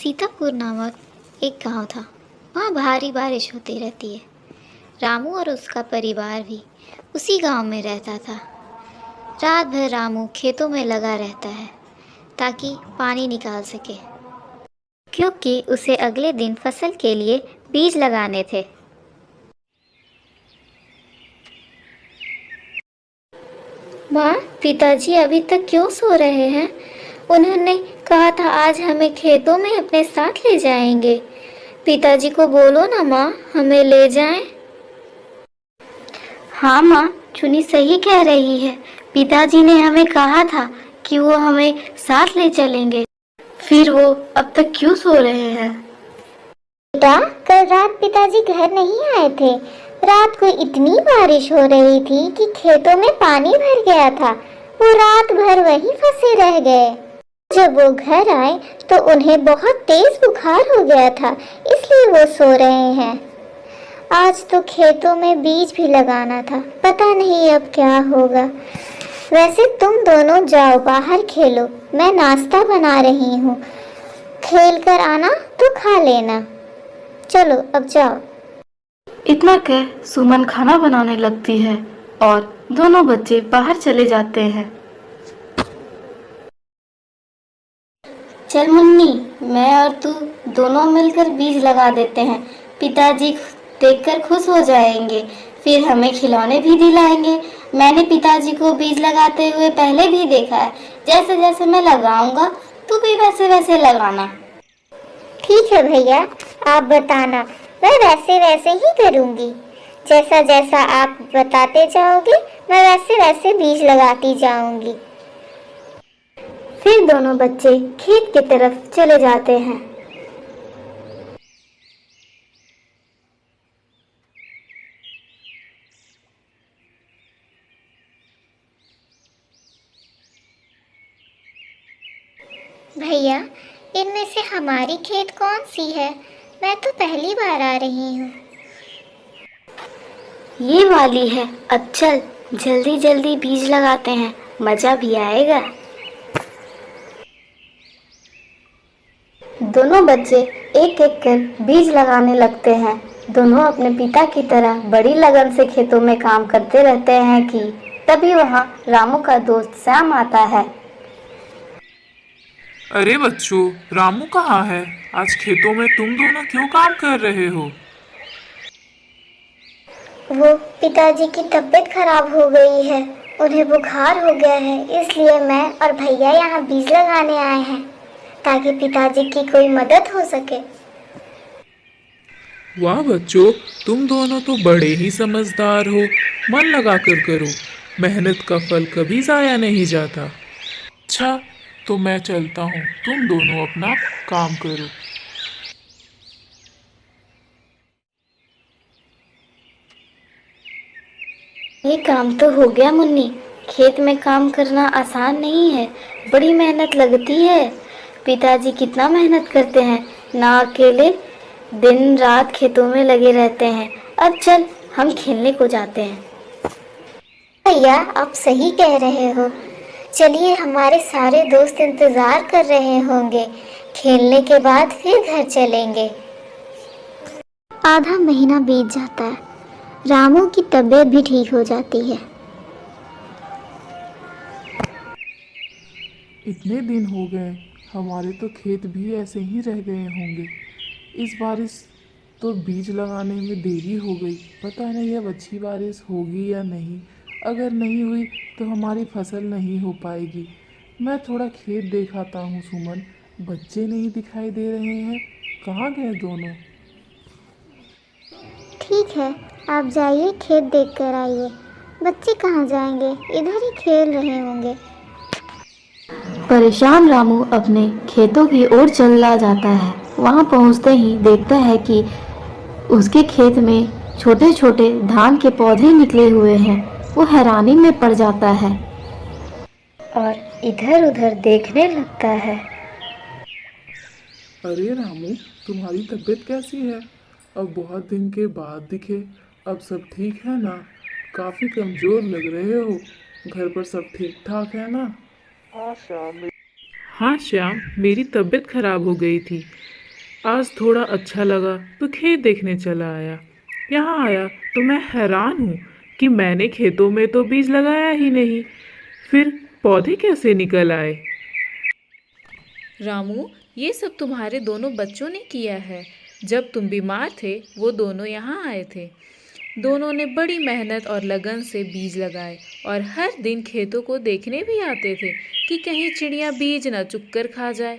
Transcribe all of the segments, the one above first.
सीतापुर नामक एक गांव था। वहाँ भारी बारिश होती रहती है। रामू और उसका परिवार भी उसी गांव में रहता था। रात भर रामू खेतों में लगा रहता है ताकि पानी निकाल सके, क्योंकि उसे अगले दिन फसल के लिए बीज लगाने थे। माँ, पिताजी अभी तक क्यों सो रहे हैं? उन्होंने कहा था आज हमें खेतों में अपने साथ ले जाएंगे। पिताजी को बोलो ना माँ, हमें ले जाएं। हाँ माँ, चुनी सही कह रही है। पिताजी ने हमें कहा था कि वो हमें साथ ले चलेंगे। फिर वो अब तक क्यों सो रहे हैं? बेटा, कल रात पिताजी घर नहीं आए थे। रात को इतनी बारिश हो रही थी कि खेतों में पानी भर गया था। वो रात भर वहीं फंसे रह गए। जब वो घर आए तो उन्हें बहुत तेज बुखार हो गया था, इसलिए वो सो रहे हैं। आज तो खेतों में बीज भी लगाना था, पता नहीं अब क्या होगा। वैसे तुम दोनों जाओ बाहर खेलो, मैं नाश्ता बना रही हूँ। खेल कर आना तो खा लेना। चलो अब जाओ। इतना कह सुमन खाना बनाने लगती है और दोनों बच्चे बाहर चले जाते हैं। चल मुन्नी, मैं और तू दोनों मिलकर बीज लगा देते हैं। पिताजी देखकर खुश हो जाएंगे, फिर हमें खिलौने भी दिलाएंगे। मैंने पिताजी को बीज लगाते हुए पहले भी देखा है। जैसे जैसे मैं लगाऊंगा तू भी वैसे वैसे लगाना। ठीक है भैया, आप बताना, मैं वैसे वैसे ही करूंगी। जैसा जैसा आप बताते जाओगे मैं वैसे वैसे बीज लगाती जाऊंगी। फिर दोनों बच्चे खेत की तरफ चले जाते हैं। भैया, इनमें से हमारी खेत कौन सी है? मैं तो पहली बार आ रही हूँ। ये वाली है। अब चल जल्दी जल्दी बीज लगाते हैं, मजा भी आएगा। दोनों बच्चे एक एक कर बीज लगाने लगते हैं। दोनों अपने पिता की तरह बड़ी लगन से खेतों में काम करते रहते हैं कि तभी वहाँ रामू का दोस्त श्याम आता है। अरे बच्चों, रामू कहाँ है? आज खेतों में तुम दोनों क्यों काम कर रहे हो? वो पिताजी की तबीयत खराब हो गई है, उन्हें बुखार हो गया है, इसलिए मैं और भैया यहाँ बीज लगाने आए हैं ताकि पिताजी की कोई मदद हो सके। वाह बच्चों, तुम दोनों तो बड़े ही समझदार हो। मन लगा कर करो, मेहनत का फल कभी जाया नहीं जाता। अच्छा, तो मैं चलता हूँ, तुम दोनों अपना काम करो। ये काम तो हो गया मुन्नी। खेत में काम करना आसान नहीं है, बड़ी मेहनत लगती है। पिताजी कितना मेहनत करते हैं, ना अकेले दिन रात खेतों में लगे रहते हैं। अब चल हम खेलने को जाते हैं। भैया, आप सही कह रहे हो। चलिए, हमारे सारे दोस्त इंतजार कर रहे होंगे। खेलने के बाद फिर घर चलेंगे। आधा महीना बीत जाता है। रामू की तबीयत भी ठीक हो जाती है। इतने दिन हो गए, हमारे तो खेत भी ऐसे ही रह गए होंगे। इस बारिश तो बीज लगाने में देरी हो गई। पता नहीं अब अच्छी बारिश होगी या नहीं। अगर नहीं हुई तो हमारी फसल नहीं हो पाएगी। मैं थोड़ा खेत देखाता हूँ सुमन, बच्चे नहीं दिखाई दे रहे हैं, कहाँ गए दोनों? ठीक है, आप जाइए खेत देख कर आइए। बच्चे कहाँ जाएंगे, इधर ही खेल रहे होंगे। परेशान रामू अपने खेतों की ओर चला जाता है। वहां पहुंचते ही देखता है कि उसके खेत में छोटे छोटे धान के पौधे निकले हुए हैं। वो हैरानी में पड़ जाता है और इधर उधर देखने लगता है। अरे रामू, तुम्हारी तबीयत कैसी है? अब बहुत दिन के बाद दिखे। अब सब ठीक है ना? काफ़ी कमज़ोर लग रहे हो। घर पर सब ठीक ठाक है ना? हाँ श्याम, मेरी तबीयत खराब हो गई थी, आज थोड़ा अच्छा लगा तो खेत देखने चला आया। यहाँ आया तो मैं हैरान हूँ कि मैंने खेतों में तो बीज लगाया ही नहीं, फिर पौधे कैसे निकल आए। रामू, ये सब तुम्हारे दोनों बच्चों ने किया है। जब तुम बीमार थे वो दोनों यहाँ आए थे। दोनों ने बड़ी मेहनत और लगन से बीज लगाए और हर दिन खेतों को देखने भी आते थे कि कहीं चिड़िया बीज न चुग कर खा जाए।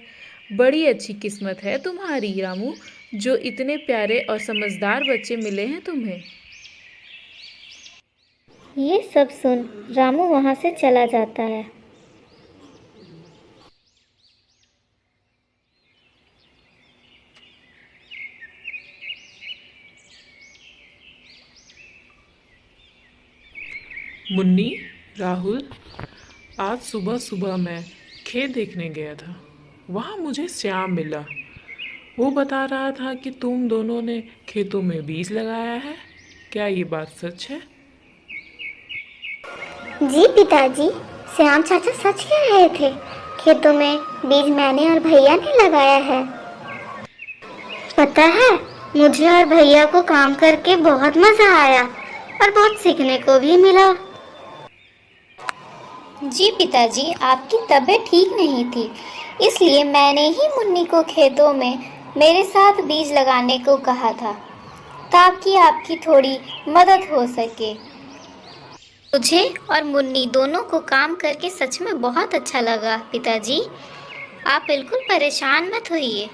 बड़ी अच्छी किस्मत है तुम्हारी रामू, जो इतने प्यारे और समझदार बच्चे मिले हैं तुम्हें। ये सब सुन रामू वहाँ से चला जाता है। मुन्नी, राहुल, आज सुबह सुबह मैं खेत देखने गया था। वहाँ मुझे श्याम मिला। वो बता रहा था कि तुम दोनों ने खेतों में बीज लगाया है। क्या ये बात सच है? जी पिताजी, श्याम चाचा सच कह रहे थे। खेतों में बीज मैंने और भैया ने लगाया है। पता है, मुझे और भैया को काम करके बहुत मजा आया और बहुत सीखने को भी मिला। जी पिताजी, आपकी तबीयत ठीक नहीं थी, इसलिए मैंने ही मुन्नी को खेतों में मेरे साथ बीज लगाने को कहा था, ताकि आपकी थोड़ी मदद हो सके। मुझे और मुन्नी दोनों को काम करके सच में बहुत अच्छा लगा पिताजी। आप बिल्कुल परेशान मत होइए।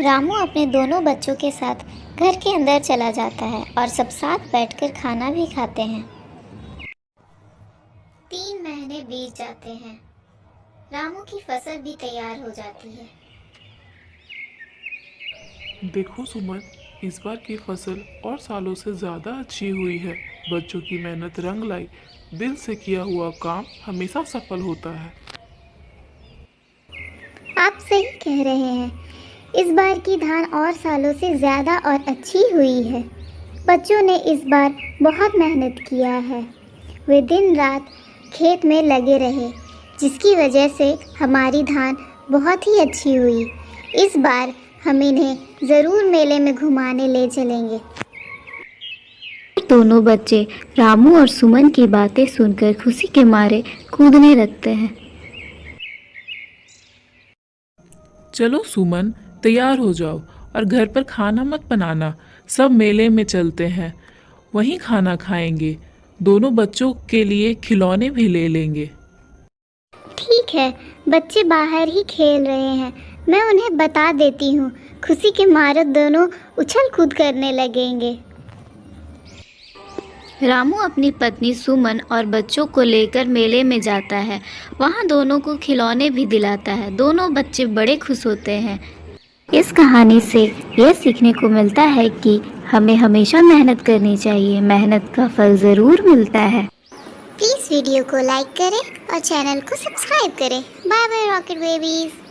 रामू अपने दोनों बच्चों के साथ घर के अंदर चला जाता है और सब साथ बैठकर खाना भी खाते हैं। 3 महीने बीत जाते हैं। रामू की फसल भी तैयार हो जाती है। देखो सुमन, इस बार की फसल और सालों से ज़्यादा अच्छी हुई है। बच्चों की मेहनत रंग लाई। दिल से किया हुआ काम हमेशा सफल होता है। आप सही कह रहे हैं। इस बार की धान और सालों से ज़्यादा और अच्छी हुई है। बच्चों ने इस बार बहुत मेहनत किया है। वे दिन रात खेत में लगे रहे, जिसकी वजह से हमारी धान बहुत ही अच्छी हुई। इस बार हम इन्हें ज़रूर मेले में घुमाने ले चलेंगे। दोनों बच्चे रामू और सुमन की बातें सुनकर खुशी के मारे कूदने लगते हैं। चलो सुमन, तैयार हो जाओ और घर पर खाना मत बनाना। सब मेले में चलते हैं, वहीं खाना खाएंगे। दोनों बच्चों के लिए खिलौने भी ले लेंगे। ठीक है, बच्चे बाहर ही खेल रहे हैं, मैं उन्हें बता देती हूँ। खुशी के मारे दोनों उछल कूद करने लगेंगे। रामू अपनी पत्नी सुमन और बच्चों को लेकर मेले में जाता है। वहाँ दोनों को खिलौने भी दिलाता है। दोनों बच्चे बड़े खुश होते हैं। इस कहानी से यह सीखने को मिलता है कि हमें हमेशा मेहनत करनी चाहिए। मेहनत का फल ज़रूर मिलता है। प्लीज़ वीडियो को लाइक करें और चैनल को सब्सक्राइब करें। Bye bye rocket babies.